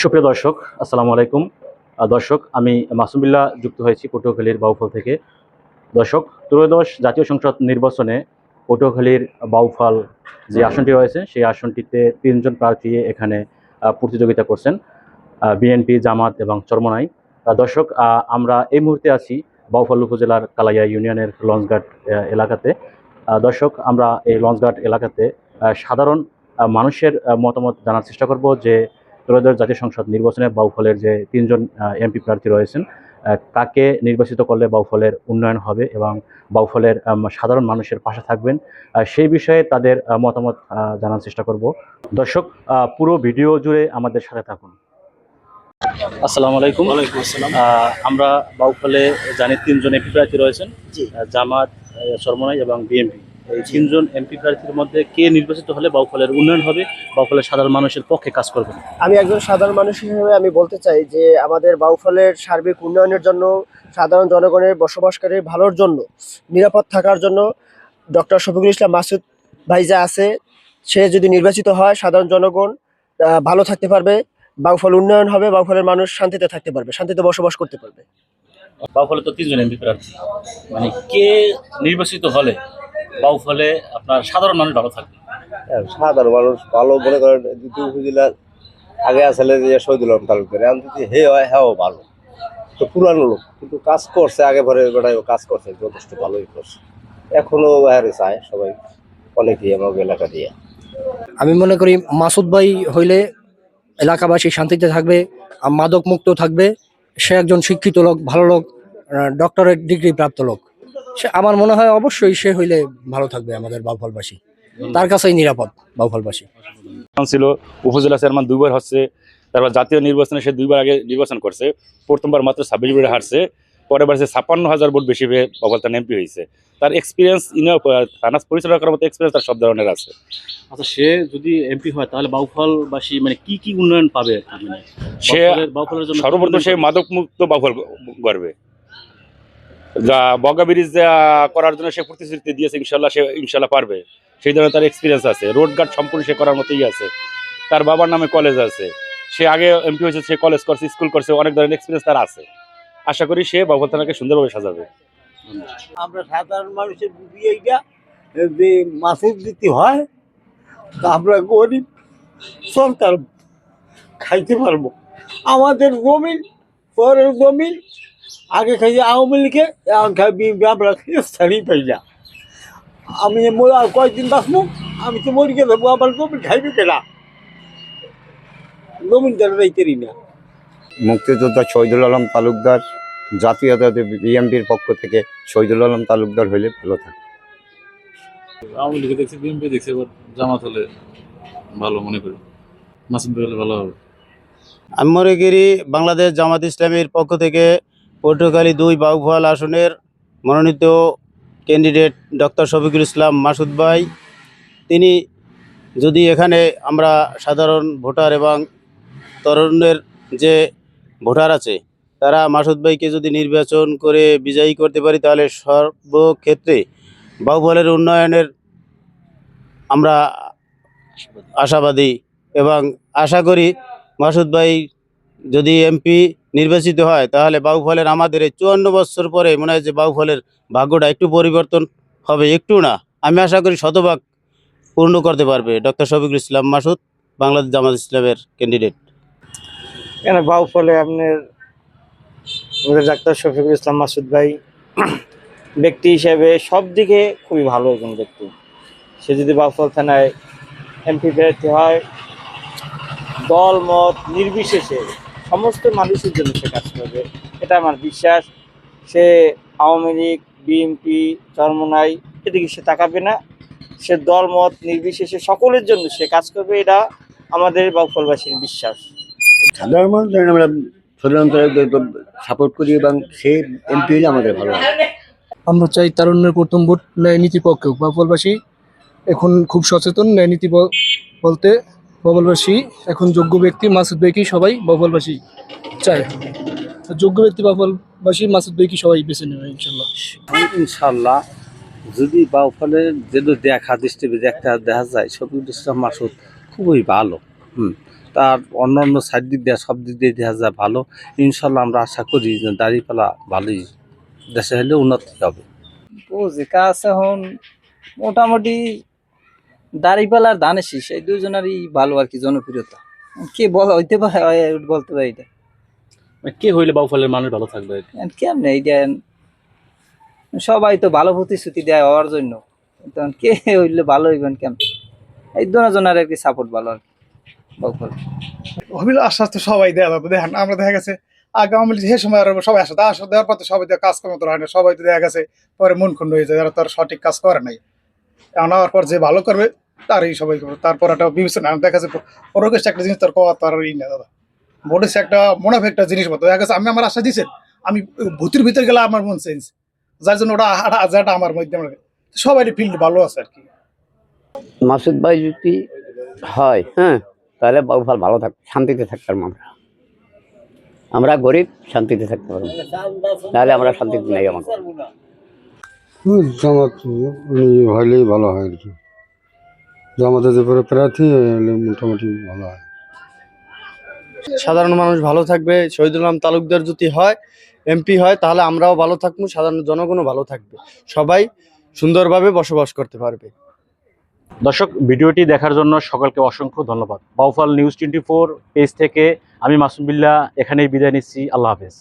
সুপ্রিয় দর্শক, আসসালামু আলাইকুম। দর্শক, আমি মাসুম বিল্লাহ যুক্ত হয়েছি পটুয়াখালীর বাউফল থেকে। দর্শক, ত্রয়োদশ জাতীয় সংসদ নির্বাচনে পটুয়াখালীর বাউফল যে আসনটি রয়েছে সেই আসনটিতে তিনজন প্রার্থী এখানে প্রতিযোগিতা করছেন, বিএনপি, জামাত এবং চরমোনাই। দর্শক, আমরা এই মুহূর্তে আছি বাউফল উপজেলার কালাইয়া ইউনিয়নের লঞ্চঘাট এলাকাতে। দর্শক, আমরা এই লঞ্চঘাট এলাকাতে সাধারণ মানুষের মতামত জানার চেষ্টা করব যে ত্রয়োদশ জাতীয় সংসদ নির্বাচনে বাউফলের যে তিনজন এমপি প্রার্থী রয়েছেন, কাকে নির্বাচিত করলে বাউফলের উন্নয়ন হবে এবং বাউফলের সাধারণ মানুষের পাশে থাকবেন, সেই বিষয়ে তাদের মতামত জানার চেষ্টা করব। দর্শক, পুরো ভিডিও জুড়ে আমাদের সাথে থাকুন। আসসালামু আলাইকুম। ওয়ালাইকুম আসসালাম। আমরা বাউফলে জানি তিনজন এমপি প্রার্থী রয়েছেন, জামাত, চরমোনাই এবং বিএনপি। এই তিনজন এমপি প্রার্থীর মধ্যে কে নির্বাচিত হলে বাউফলের উন্নয়ন হবে, বাউফলের সাধারণ মানুষের পক্ষে কাজ করবে? আমি একজন সাধারণ মানুষ হিসেবে আমি বলতে চাই যে আমাদের বাউফলের সার্বিক উন্নয়নের জন্য, সাধারণ জনগণের বসবাসকারীর ভালোর জন্য, নিরাপদ থাকার জন্য ডক্টর শফিকুল ইসলাম মাসুদ ভাই যা আছে, সে যদি নির্বাচিত হয় সাধারণ জনগণ ভালো থাকতে পারবে, বাউফল উন্নয়ন হবে, বাউফলের মানুষ শান্তিতে থাকতে পারবে, শান্তিতে বসবাস করতে পারবে। বাউফলে তো তিনজন এমপি প্রার্থী, মানে কে নির্বাচিত হলে বাউফলে আপনার সাধারণ মানুষ ভালো থাকবে? সাধারণ মানুষ ভালো মনে করেন দ্বিতীয় উপজেলার আগে আসলে যে শহীদুল আলম তালুকদার, এখন যদি হে হয় হ্যাঁ ভালো, তো পুরানো লোক কিন্তু কাজ করছে, আগে পরে বেটায় কাজ করছে, যথেষ্ট ভালোই করছে, এখনো বাইরে চায় সবাই, অনেকেই আমার এলাকা দিয়ে। আমি মনে করি মাসুদ ভাই হইলে এলাকাবাসী শান্তিতে থাকবে, মাদক মুক্ত থাকবে। সে একজন শিক্ষিত লোক, ভালো লোক, ডক্টরেট ডিগ্রি প্রাপ্ত লোক। সে আমার মনে হয় অবশ্যই সে হইলে ভালো থাকবে আমাদের বাউফলবাসী, তার কাছেই নিরাপদ বাউফলবাসী। ছিল উপজেলা চেয়ারম্যান দুইবার হচ্ছে, তারপর জাতীয় নির্বাচনে সে দুইবার আগে নির্বাচন করছে, প্রথমবার মাত্র 26 ভোটে হারছে, পরের বার সে 56,000 ভোট বেশি পেয়ে বাউফল থানা এমপি হয়েছে। তার এক্সপিরিয়েন্স থানা পরিচালনা করার মতো এক্সপিরিয়েন্স তার সব ধরনের আছে। আচ্ছা, সে যদি এমপি হয় তাহলে বাউফলবাসী মানে কি কি উন্নয়ন পাবে আর কি? মানে সে বাউফলের জন্য সর্বপ্রথম সে মাদক মুক্ত বাউফল গড়বে, যা বগা ব্রিজ করার জন্য সে প্রতিশ্রুতি দিয়েছে, ইনশাল্লাহ পারবে। সেই ধরনের তার এক্সপিরিয়েন্স আছে, রোডঘাট সম্পূর্ণ সে করার মতোই আছে। তার বাবার নামে কলেজ আছে, সে আগে এমপি হয়েছে, সে কলেজ করছে, স্কুল করছে, অনেক ধরনের এক্সপিরিয়েন্স তার আছে। আশা করি সে বাউফল থানাকে সুন্দরভাবে সাজাবে। আমরা সাধারণ মানুষের বুঝি এইটা যে মাসুদ দিতে হয়, তা আমরা গরিব সরকার খাইতে পারবো। আমাদের জমিন, পরের জমিন আগে খাই আওয়ামী লীগে, এখন খাই বিএনপি, আমরা স্থানই পাই না। আমি আর কয়েকদিন বাঁচবো, আমি তো মরি গেলে আমার জমিন খাইবে কেনা, জমিন তারা রাইতেরই না। মুক্তিযোদ্ধা শহীদুল আলম তালুকদার, জাতীয় বিএনপির পক্ষ থেকে শহীদুল আলম তালুকদার হইলে ভালো থাকে। আওয়ামী লীগে দেখছি, বিএনপি দেখছি, এবার জামাত হলে ভালো মনে করি, মাসুদ ভাই হলে ভালো হবে। আমি মনে করি বাংলাদেশ জামাত ইসলামীর পক্ষ থেকে পটুয়াখালী 2 বাউফল আসনের মনোনীত ক্যান্ডিডেট ডক্টর শফিকুল ইসলাম মাসুদ ভাই, তিনি যদি এখানে আমরা সাধারণ ভোটার এবং তরুণের যে ভোটার আছে, তারা মাসুদ ভাইকে যদি নির্বাচন করে বিজয়ী করতে পারি, তাহলে সর্বক্ষেত্রে বাউফলের উন্নয়নের আমরা আশাবাদী এবং আশা করি মাসুদ ভাই যদি এমপি নির্বাচিত হয় তাহলে বাউফলের আমাদের এই 54 বছর পরে মনে হয় যে বাউফলের ভাগ্যটা একটু পরিবর্তন হবে, একটু না, আমি আশা করি শতভাগ পূর্ণ করতে পারবে ডক্টর শফিকুল ইসলাম মাসুদ, বাংলাদেশ জামাত ইসলামের ক্যান্ডিডেট। কেন বাউফলে আপনার ডাক্তার শফিকুল ইসলাম মাসুদ ভাই ব্যক্তি হিসেবে সব দিকে খুবই ভালো একজন ব্যক্তি। সে যদি বাউফল থানায় এমপি প্রার্থী হয়, দল মত নির্বিশেষে সমস্ত মানুষের জন্য সে কাজ করবে, এটা আমার বিশ্বাস। সে আওয়ামী লীগ, বিএনপি, চরমোনাই এদিকে সে তাকাবে না, সে দল মত নির্বিশেষে সকলের জন্য সে কাজ করবে, এটা আমাদের বাউফলবাসীর বিশ্বাস। সাধারণ মানুষ আমরা সাধারণত সাপোর্ট করি এবং সে এমপি হলে আমাদের ভালো হয়। আমরা চাই তারুণ্যের প্রথম ভোট ন্যায় নীতি পক্ষে। বাউফলবাসী এখন খুব সচেতন, ন্যায় নীতি বলতে বাউফলবাসী এখন যোগ্য ব্যক্তি মাসুদ ভাইকেই সবাই বাউফলবাসী চায়। যোগ্য ব্যক্তি বাউফলবাসী মাসুদ ভাইকে সবাই বেছে নেবে ইনশাল্লাহ। ইনশাল্লাহ যদি বাউফলের যেন দেখা দৃষ্টিতে দেখা যায় শফিকুল ইসলাম মাসুদ খুবই ভালো, তার অন্যান্য সাইড দিক দিয়ে সব দিক দিয়ে দেখা যায় ভালো। ইনশাল্লাহ আমরা আশা করি যে দাঁড়িপাল্লা ভালোই দেশে হলে উন্নতি হবে। বুঝি কাজ এখন মোটামুটি দাড়িপাল্লার ধানের শীষ এই দুজনেরই ভালো আর কি জনপ্রিয়তা। কে বলা হইতে পারে বলতে পারি এটা কে হইলে বাউফলের মানুষ ভালো থাকবে? কেমনে এইটা সবাই তো ভালো প্রতিশ্রুতি দেয় হওয়ার জন্য, তখন কে হইলে ভালো হইবেন কেমন, এই দুজনের আর কি সাপোর্ট ভালো আর কি বাউফল। হবিল আশ্বাস তো সবাই দেওয়া যাবে। দেখেন আমরা দেখা গেছে আগে আওয়ামী লীগ সে সময় আর সবাই আসে আসা দেওয়ার পর তো সবাই তো কাজকর্ম তো হয় না, সবাই তো দেখা গেছে পরে মন খন্ড হয়ে যায়, যারা তার সঠিক কাজ করে নাই। এখন হওয়ার পর যে ভালো করবে তারই সবাই করবে, তারপর একটা বিবেচনা দেখা যাচ্ছে পরকেশ একটা জিনিস তার কওয়া তার ই না দাদা, ভোট হচ্ছে একটা মুনাফা একটা জিনিস মতো। দেখা গেছে আমি আমার আশা দিচ্ছেন, আমি ভূতির ভিতরে গেলে আমার মন চেঞ্জ, যার জন্য ওটা আজাটা আমার মধ্যে সবাই ফিল্ড ভালো আছে আর কি। মাসুদ ভাই যদি হয় তাহলে বাউফল ভালো থাকবে, শান্তিতে থাকতে পারবো। আমরা গরিব শান্তিতে থাকতে পারবো, নাহলে আমরা শান্তিতে নেই। আমাকে জামাত হইলেই ভালো হয় আর কি, জামাতে যে প্রার্থী হলে মোটামুটি ভালো হয়। সাধারণ মানুষ ভালো থাকবে, শহীদুল আলম তালুকদার যদি হয় এমপি হয় তাহলে আমরাও ভালো থাকবো, সাধারণ জনগণও ভালো থাকবে, সবাই সুন্দরভাবে বসবাস করতে পারবে। দর্শক, ভিডিওটি দেখার জন্য সকলকে অসংখ্য ধন্যবাদ। বাউফল নিউজ 24 পেজ থেকে আমি মাসুম বিল্লাহ এখানেই বিদায় নিচ্ছি। আল্লাহ হাফেজ।